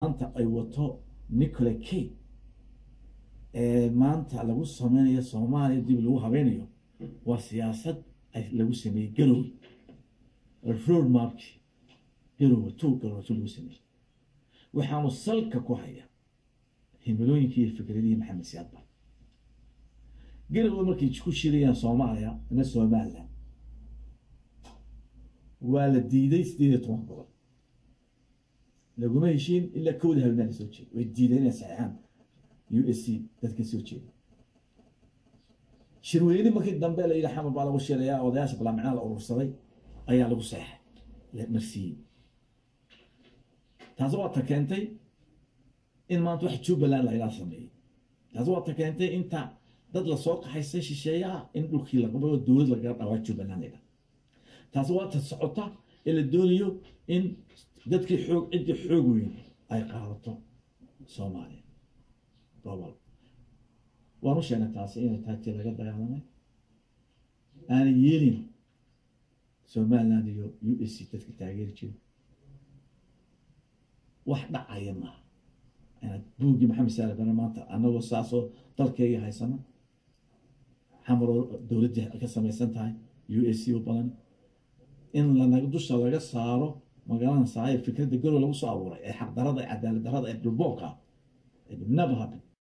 maanta ay wato Nicola Kay maanta lagu sameeyo Soomaaliya dib lagu habeynayo waa siyaasad ay lagu sameeyay Garow road map Garow lagu sameeyay waxaanu salka ku haya himilooyinkii fikradii Maxamed Siyaad Barre Garow markii ku shirayaan Soomaaliya ina Soomaaliland waa la diiday 18 gobol laguma heshiin ila kooda habnaan soo jeed way diideen saxaan USC dadka soo jeed shirweyne markii dambe la ilaa xamar baa lagu sheegayaa odayaasha baarlamaanka la urursaday ayaa lagu saxay la marsiiyay taas waa ta keentay in maanta wax Jubbaland la ilaa sameeyay taas waa ta keentay inta dad la soo qaxaysay shisheeyaha in dhulkii laga bado dawlad laga dhawaa Jubbaland ila taas waa ta socota ila dooniyo in dadkii xoog weyn ay qaadato Soomaaliya gobol waanu sheegnay taasi inay tahay laga dagaalamay aan yeelin Soomaaliland iyo USC dadka taageeri jiray wax dhacaya ma ana buugi Maxamed Siyaad Barre maanta anagoo saaso dalkayga haysana xamro dawladda ka samaysan tahay USC oo badan in la naqdusha laga saaro magaalada saay fikradda Garow lagu soo abuuray ee xaq darada cadaalad darada ee dhulboolka it never happened